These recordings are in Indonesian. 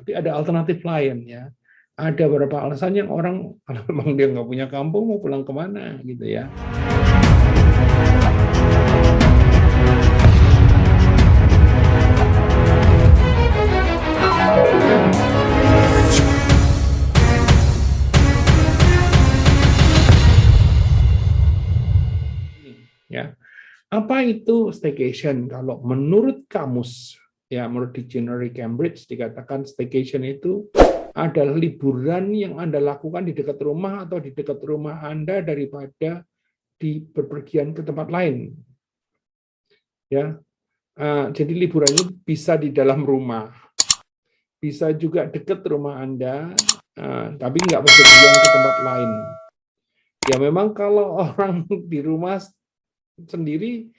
Tapi ada alternatif lain ya. Ada beberapa alasan yang orang kalau memang dia nggak punya kampung mau pulang kemana gitu ya. Ya, apa itu staycation? Kalau menurut kamus, ya menurut Dictionary Cambridge dikatakan staycation itu adalah liburan yang Anda lakukan di dekat rumah atau di dekat rumah Anda daripada di bepergian ke tempat lain. Ya, jadi liburannya bisa di dalam rumah, bisa juga dekat rumah Anda, tapi nggak bepergian ke tempat lain. Ya memang kalau orang di rumah sendiri,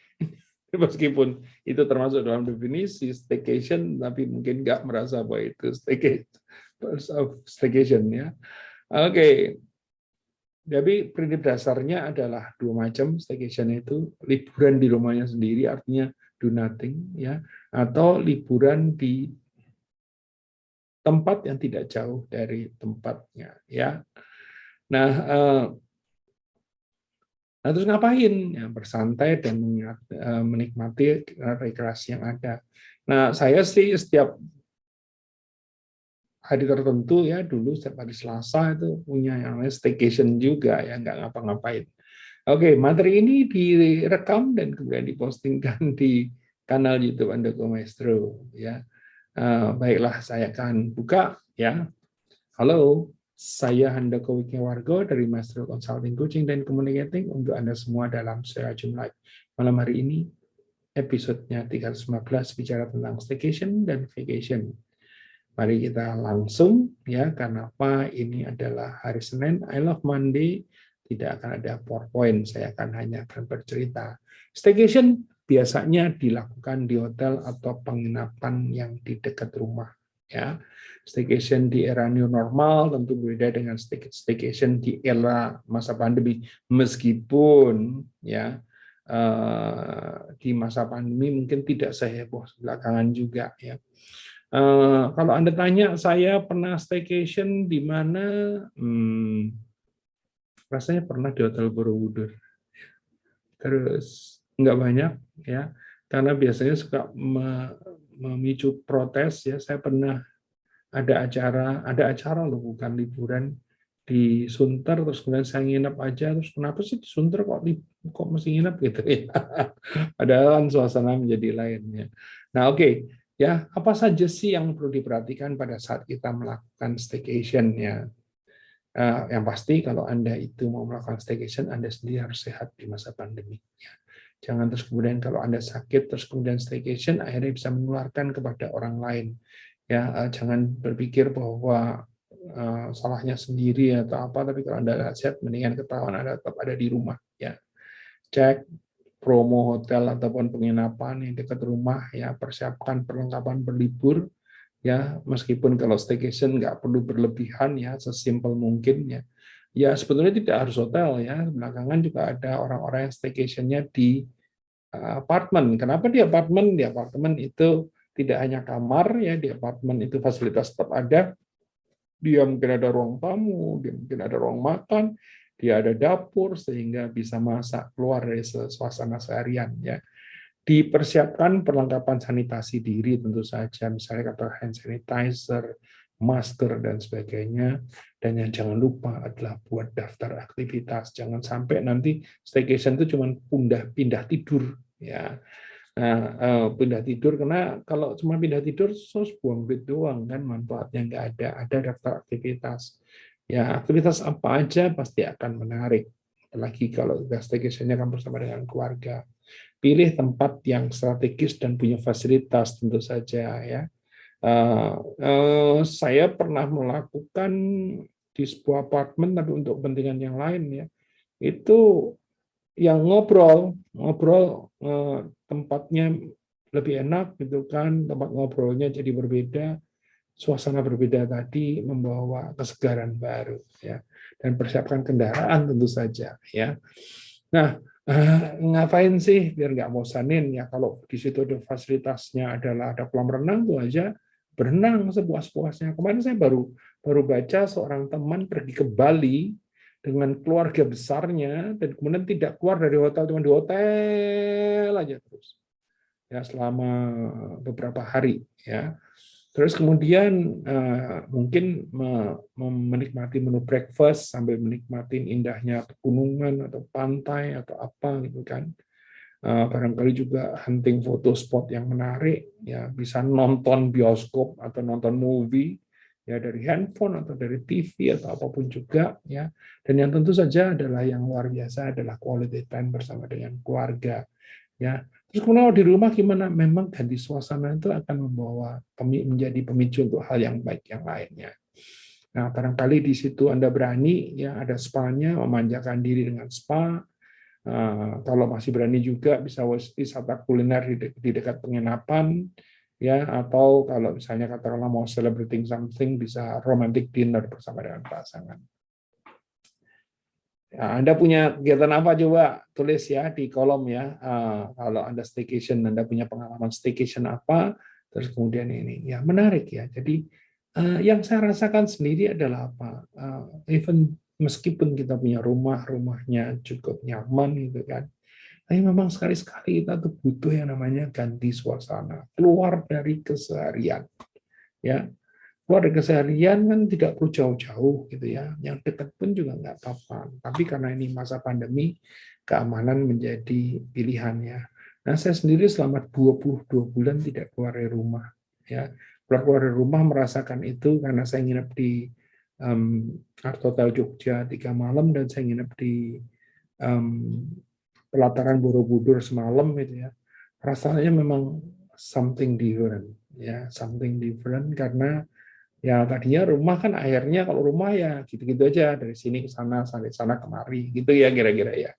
meskipun itu termasuk dalam definisi staycation, tapi mungkin nggak merasa bahwa itu staycation ya. Oke, jadi prinsip dasarnya adalah dua macam staycation itu, liburan di rumahnya sendiri artinya do nothing ya, atau liburan di tempat yang tidak jauh dari tempatnya ya. Nah, terus ngapain? Ya, bersantai dan menikmati rekreasi yang ada. Nah, saya sih setiap hari tertentu ya, dulu setiap hari Selasa itu punya yang namanya staycation juga ya, nggak ngapa-ngapain. Oke, materi ini direkam dan kemudian dipostingkan di kanal YouTube Andoko Maestro ya. Baiklah, saya akan buka ya. Halo, saya Handoko Wikiwargo dari Maestro Consulting Coaching dan Communicating untuk Anda semua dalam Serajum Live. Malam hari ini episodenya 315 bicara tentang staycation dan vacation. Mari kita langsung ya, karena apa, ini adalah hari Senin, I love Monday, tidak akan ada PowerPoint, saya akan hanya akan bercerita. Staycation biasanya dilakukan di hotel atau penginapan yang di dekat rumah ya. Staycation di era new normal tentu berbeda dengan staycation di era masa pandemi, meskipun ya di masa pandemi mungkin tidak seheboh belakangan juga ya. Kalau Anda tanya saya pernah staycation di mana, rasanya pernah di Hotel Borobudur. Terus nggak banyak ya, karena biasanya suka memicu protes ya. Saya pernah ada acara loh, bukan liburan, di Sunter, terus kemudian saya nginep aja, terus kenapa sih di Sunter kok mesti nginep gitu ya. Padahal kan suasana menjadi lain ya. Nah, oke. Ya, apa saja sih yang perlu diperhatikan pada saat kita melakukan staycation ya? Yang pasti kalau Anda itu mau melakukan staycation, Anda sendiri harus sehat di masa pandemi. Ya. Jangan terus kemudian kalau Anda sakit, terus kemudian staycation, akhirnya bisa menularkan kepada orang lain. Ya, jangan berpikir bahwa salahnya sendiri atau apa, tapi kalau Anda sehat, mendingan ketahuan Anda tetap ada di rumah. Ya, cek promo hotel ataupun penginapan yang dekat rumah ya, persiapkan perlengkapan berlibur ya, meskipun kalau staycation nggak perlu berlebihan ya, sesimpel mungkin ya. Ya sebetulnya tidak harus hotel ya, belakangan juga ada orang-orang yang staycationnya di apartemen. Kenapa di apartemen? Di apartemen itu tidak hanya kamar ya, di apartemen itu fasilitas tetap ada. Dia mungkin ada ruang tamu, dia mungkin ada ruang makan, dia ada dapur sehingga bisa masak keluar dari suasana seharian ya. Dipersiapkan perlengkapan sanitasi diri tentu saja, misalnya kata hand sanitizer, masker dan sebagainya. Dan yang jangan lupa adalah buat daftar aktivitas. Jangan sampai nanti staycation itu cuma pindah tidur ya. Nah, pindah tidur, karena kalau cuma pindah tidur terus buang duit doang kan, manfaatnya nggak ada. Ada daftar aktivitas. Ya, aktivitas apa aja pasti akan menarik. Apalagi kalau staycation-nya kan bersama dengan keluarga. Pilih tempat yang strategis dan punya fasilitas tentu saja ya. Saya pernah melakukan di sebuah apartemen tapi untuk kepentingan yang lain ya. Itu yang ngobrol tempatnya lebih enak gitu kan, tempat ngobrolnya jadi berbeda, suasana berbeda tadi membawa kesegaran baru ya, dan persiapkan kendaraan tentu saja ya. Nah, ngapain sih biar nggak bosanin ya, kalau di situ ada fasilitasnya adalah ada kolam renang tuh aja berenang sepuas-puasnya. Kemarin saya baru baru baca seorang teman pergi ke Bali dengan keluarga besarnya dan kemudian tidak keluar dari hotel, cuma di hotel aja terus ya selama beberapa hari ya. Terus kemudian mungkin menikmati menu breakfast sambil menikmati indahnya pegunungan atau pantai atau apa gitu kan. Barangkali juga hunting foto spot yang menarik, ya bisa nonton bioskop atau nonton movie ya dari handphone atau dari TV atau apapun juga ya. Dan yang tentu saja adalah yang luar biasa adalah quality time bersama dengan keluarga ya. Terus kemudian di rumah gimana? Memang ganti suasana itu akan membawa menjadi pemicu untuk hal yang baik yang lainnya. Nah, barangkali di situ Anda berani ya ada spa-nya, memanjakan diri dengan spa. Kalau masih berani juga bisa wisata kuliner di dekat penginapan ya, atau kalau misalnya katakanlah mau celebrating something bisa romantic dinner bersama dengan pasangan. Ya, Anda punya kegiatan apa coba tulis ya di kolom ya. Kalau Anda staycation, Anda punya pengalaman staycation apa? Terus kemudian ini ya menarik ya. Jadi yang saya rasakan sendiri adalah apa? Even meskipun kita punya rumahnya cukup nyaman gitu kan. Tapi memang sekali-sekali kita tuh butuh yang namanya ganti suasana, keluar dari keseharian. Ya, keluar dari keseharian kan tidak perlu jauh-jauh gitu ya, yang dekat pun juga nggak apa-apa. Tapi karena ini masa pandemi, keamanan menjadi pilihannya. Nah, saya sendiri selama 22 bulan tidak keluar dari rumah. Ya, keluar dari rumah merasakan itu karena saya nginep di Art Hotel Jogja 3 malam dan saya nginep di pelataran Borobudur semalam gitu ya. Rasanya memang something different ya, something different karena ya tadinya rumah kan akhirnya kalau rumah ya gitu-gitu aja dari sini ke sana, sampai sana kemari gitu ya kira-kira ya.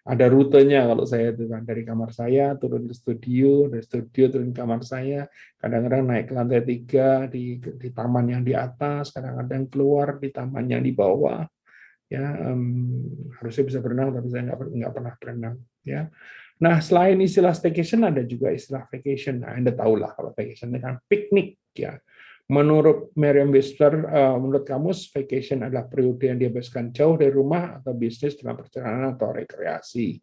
Ada rutenya kalau saya itu kan dari kamar saya turun ke studio, dari studio turun ke kamar saya, kadang-kadang naik ke lantai 3 di taman yang di atas, kadang-kadang keluar di taman yang di bawah. Ya, harusnya bisa berenang tapi saya nggak pernah berenang. Ya, nah selain istilah staycation ada juga istilah vacation. Nah, Anda tahu lah kalau vacation itu kan piknik ya. Menurut Merriam-Webster, menurut kamus, vacation adalah periode yang dihabiskan jauh dari rumah atau bisnis dalam perjalanan atau rekreasi.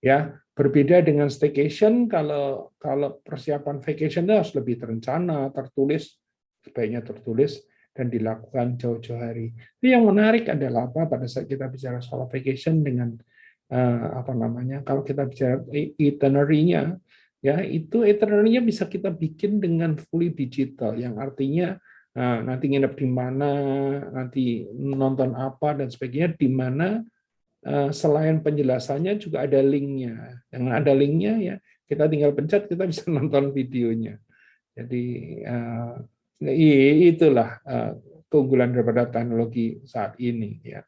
Ya, berbeda dengan staycation, kalau persiapan vacation itu harus lebih terencana, tertulis, sebaiknya tertulis dan dilakukan jauh-jauh hari. Itu yang menarik adalah apa pada saat kita bicara soal vacation dengan apa namanya? Kalau kita bicara itinerary-nya, ya itu itinerary-nya bisa kita bikin dengan fully digital yang artinya nanti nginep di mana, nanti nonton apa dan sebagainya di mana selain penjelasannya juga ada linknya. Dengan ada linknya ya kita tinggal pencet kita bisa nonton videonya. Jadi itulah keunggulan daripada teknologi saat ini ya.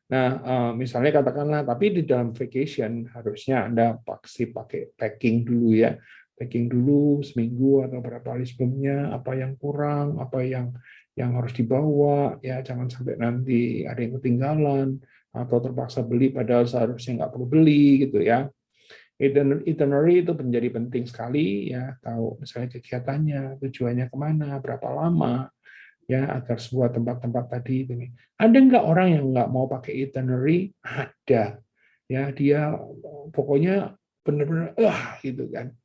Nah, misalnya katakanlah, tapi di dalam vacation harusnya Anda pasti pakai packing dulu ya. Packing dulu seminggu atau berapa hari sebelumnya, apa yang kurang, apa yang harus dibawa, ya jangan sampai nanti ada yang ketinggalan atau terpaksa beli padahal seharusnya nggak perlu beli gitu ya. Itinerary itu menjadi penting sekali ya, tahu misalnya kegiatannya, tujuannya kemana, berapa lama, ya agar sebuah tempat-tempat tadi ini. Ada nggak orang yang nggak mau pakai itinerary? Ada. Ya dia pokoknya benar-benar gitu kan.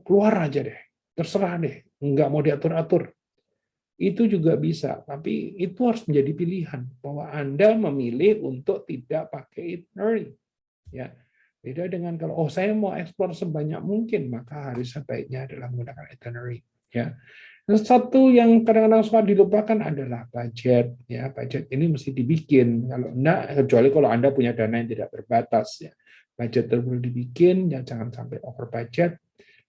Keluar aja deh. Terserah deh, nggak mau diatur-atur. Itu juga bisa, tapi itu harus menjadi pilihan bahwa Anda memilih untuk tidak pakai itinerary. Ya. Beda dengan kalau saya mau eksplor sebanyak mungkin, maka harus sebaiknya adalah menggunakan itinerary. Ya. Satu yang kadang-kadang suka dilupakan adalah budget. Ya, budget ini mesti dibikin. Kalau enggak, kecuali kalau Anda punya dana yang tidak terbatas. Ya. Budget perlu dibikin, ya jangan sampai over budget.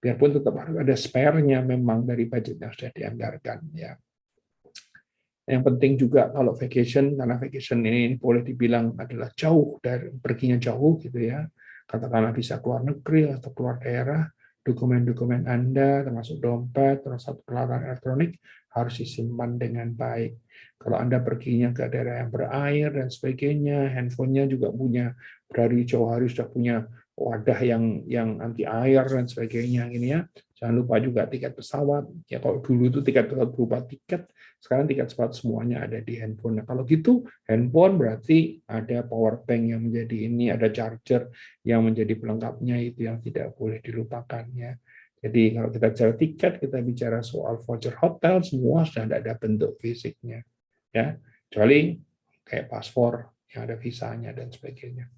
Biarpun tetap harus ada spare-nya memang dari budget yang sudah dianggarkan. Ya. Yang penting juga kalau vacation, karena vacation ini boleh dibilang adalah jauh dari perginya jauh gitu ya. Katakanlah bisa keluar negeri atau keluar daerah, dokumen-dokumen Anda termasuk dompet, termasuk peralatan elektronik harus disimpan dengan baik. Kalau Anda perginya ke daerah yang berair dan sebagainya, handphonenya juga punya dari jauh hari sudah punya wadah yang anti air dan sebagainya ini ya. Jangan lupa juga tiket pesawat. Ya kalau dulu itu tiket pesawat berupa tiket, sekarang tiket pesawat semuanya ada di handphone. Nah, kalau gitu handphone berarti ada power bank yang menjadi ini, ada charger yang menjadi pelengkapnya, itu yang tidak boleh dilupakan ya. Jadi kalau kita bicara tiket, kita bicara soal voucher hotel, semua sudah ada bentuk fisiknya ya. Kecuali kayak paspor yang ada visanya dan sebagainya.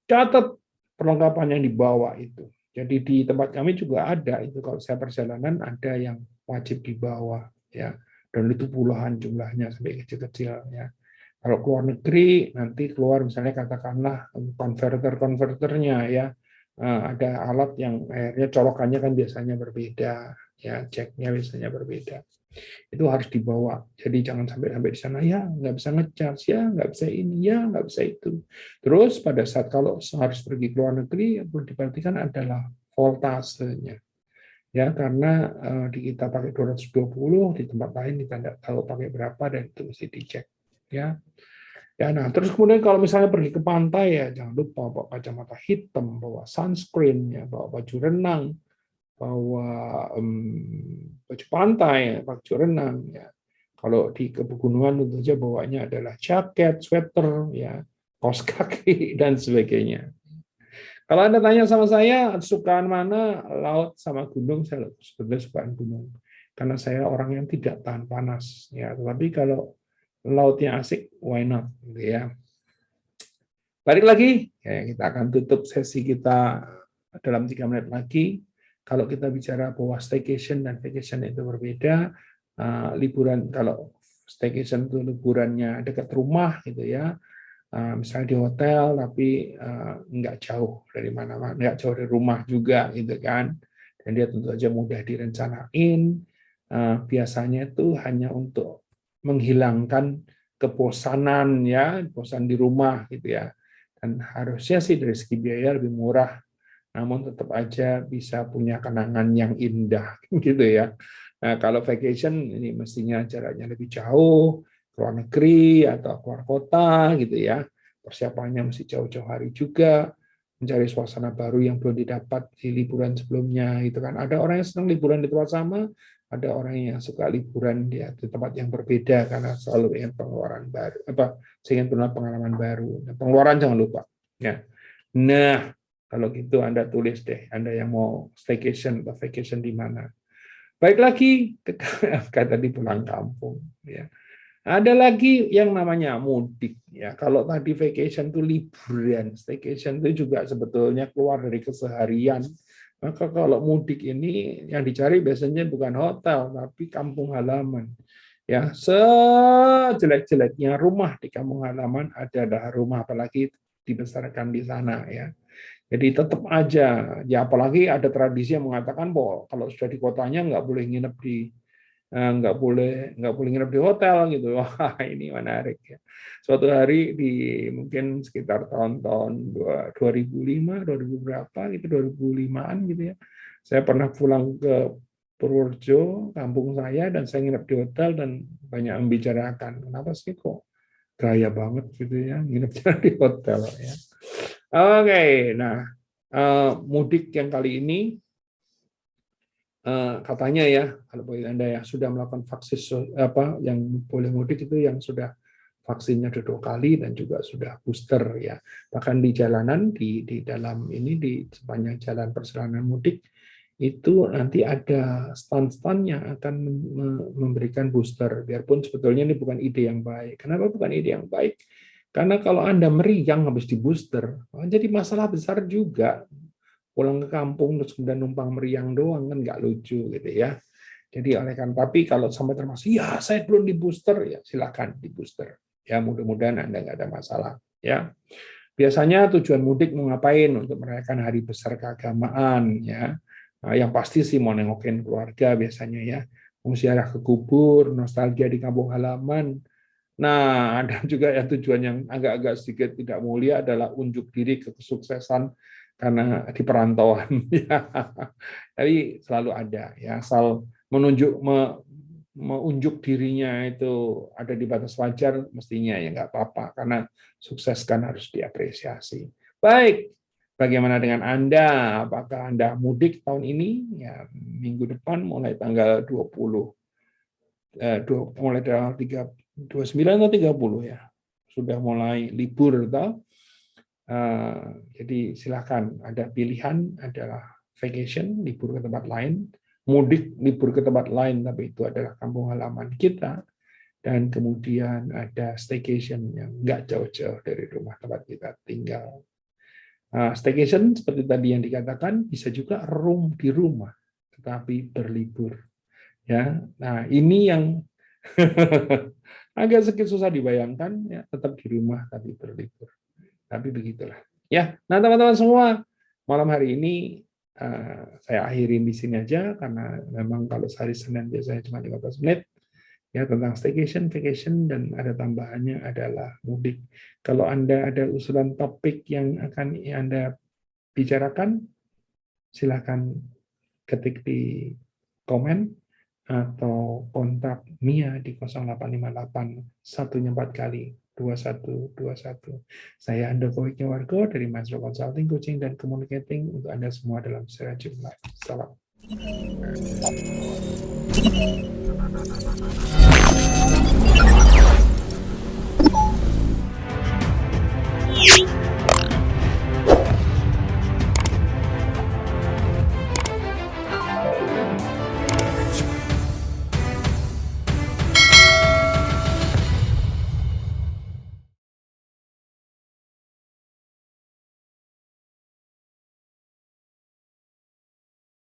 Catat perlengkapan yang dibawa itu. Jadi di tempat kami juga ada itu, kalau saya perjalanan ada yang wajib dibawa ya, dan itu puluhan jumlahnya sampai kecil-kecil ya. Kalau keluar negeri nanti keluar misalnya katakanlah konverternya ya, ada alat yang akhirnya colokannya kan biasanya berbeda ya, jacknya biasanya berbeda, itu harus dibawa. Jadi jangan sampai di sana ya nggak bisa ngecas, ya nggak bisa ini, ya nggak bisa itu. Terus pada saat kalau harus pergi ke luar negeri, yang perlu diperhatikan adalah voltasenya ya, karena di kita pakai 220, di tempat lain kita nggak tahu pakai berapa, dan itu mesti dicek ya. Ya, nah terus kemudian kalau misalnya pergi ke pantai ya jangan lupa bawa kacamata hitam, bawa sunscreen ya, bawa baju renang, bawa baju pantai, baju renang ya. Kalau di pegunungan tentu saja bawanya adalah jaket, sweater ya, kaos kaki dan sebagainya. Kalau Anda tanya sama saya, sukaan mana, laut sama gunung, saya sebetulnya sukaan gunung. Karena saya orang yang tidak tahan panas. Ya, tetapi kalau lautnya asik, why not? Gitu ya. Balik lagi, ya, kita akan tutup sesi kita dalam 3 menit lagi. Kalau kita bicara bahwa staycation dan vacation itu berbeda, liburan kalau staycation itu liburannya dekat rumah gitu ya, misalnya di hotel tapi nggak jauh dari mana-mana, nggak jauh dari rumah juga gitu kan, dan dia tentu saja mudah direncanain. Biasanya itu hanya untuk menghilangkan kebosanan ya, bosan di rumah gitu ya, dan harusnya sih dari segi biaya lebih murah, namun tetap aja bisa punya kenangan yang indah gitu ya. Nah, kalau vacation ini mestinya jaraknya lebih jauh, keluar negeri atau keluar kota gitu ya. Persiapannya mesti jauh-jauh hari juga, mencari suasana baru yang belum didapat di liburan sebelumnya gitu kan. Ada orang yang senang liburan di tempat sama, ada orang yang suka liburan di tempat yang berbeda karena selalu ingin pengeluaran baru, ingin punya pengalaman baru. Nah, pengeluaran jangan lupa ya. Nah, kalau gitu Anda tulis deh, Anda yang mau staycation atau vacation di mana. Baik lagi, kata tadi pulang kampung. Ya. Ada lagi yang namanya mudik. Ya, kalau tadi vacation itu liburan, staycation itu juga sebetulnya keluar dari keseharian. Maka kalau mudik ini yang dicari biasanya bukan hotel, tapi kampung halaman. Ya, sejelek-jeleknya rumah di kampung halaman adalah rumah, apalagi dibesarkan di sana ya. Jadi tetap aja, ya apalagi ada tradisi yang mengatakan bahwa kalau sudah di kotanya nggak boleh nginep di nggak boleh nginep di hotel gitu. Wah, ini menarik ya. Suatu hari di mungkin sekitar tahun-tahun 2005, 2000 berapa gitu, 2005-an gitu ya. Saya pernah pulang ke Purworejo, kampung saya, dan saya nginep di hotel dan banyak membicarakan, kenapa sih kok gaya banget gitu ya nginep di hotel ya. Oke, nah mudik yang kali ini katanya ya, kalau bagi Anda yang sudah melakukan vaksin yang boleh mudik itu yang sudah vaksinnya 2 kali dan juga sudah booster ya. Bahkan di jalanan di dalam ini di sepanjang jalan perjalanan mudik itu nanti ada stand-stand yang akan memberikan booster. Biarpun sebetulnya ini bukan ide yang baik. Kenapa bukan ide yang baik? Karena kalau Anda meriang habis di booster, jadi masalah besar juga. Pulang ke kampung terus kemudian numpang meriang doang kan nggak lucu gitu ya. Jadi oleh karena tapi kalau sampai termasuk ya saya belum di booster ya silakan di booster. Ya mudah-mudahan Anda nggak ada masalah ya. Biasanya tujuan mudik mau ngapain? Untuk merayakan hari besar keagamaan ya. Nah, yang pasti sih mau nengokin keluarga biasanya ya. Mau ziarah ke kubur, nostalgia di kampung halaman. Nah, ada juga yang tujuan yang agak-agak sedikit tidak mulia adalah unjuk diri ke kesuksesan karena di perantauan. Tapi selalu ada ya, asal menunjuk dirinya itu ada di batas wajar, mestinya ya nggak apa-apa karena sukses kan harus diapresiasi. Baik, Bagaimana dengan Anda? Apakah Anda mudik tahun ini? Ya, minggu depan mulai tanggal 20, mulai tanggal 29 atau 30 ya. Sudah mulai libur toh. Jadi silakan, ada pilihan adalah vacation, libur ke tempat lain, mudik, libur ke tempat lain, tapi itu adalah kampung halaman kita. Dan kemudian ada staycation yang nggak jauh-jauh dari rumah tempat kita tinggal. Staycation seperti tadi yang dikatakan bisa juga di rumah, tetapi berlibur. Ya, nah ini yang agak sedikit susah dibayangkan, ya, tetap di rumah tapi berlibur. Tapi begitulah. Ya, nah teman-teman semua, malam hari ini saya akhirin di sini aja karena memang kalau hari Senin biasanya cuma 15 menit. Ya, tentang staycation, vacation, dan ada tambahannya adalah mudik. Kalau Anda ada usulan topik yang akan Anda bicarakan, silakan ketik di komen atau kontak Mia di 0858 satunya 4 kali 2121. Saya Andoko Wargo dari Maestro Consulting, Coaching, dan Communicating untuk Anda semua dalam Serajim Live. Salam.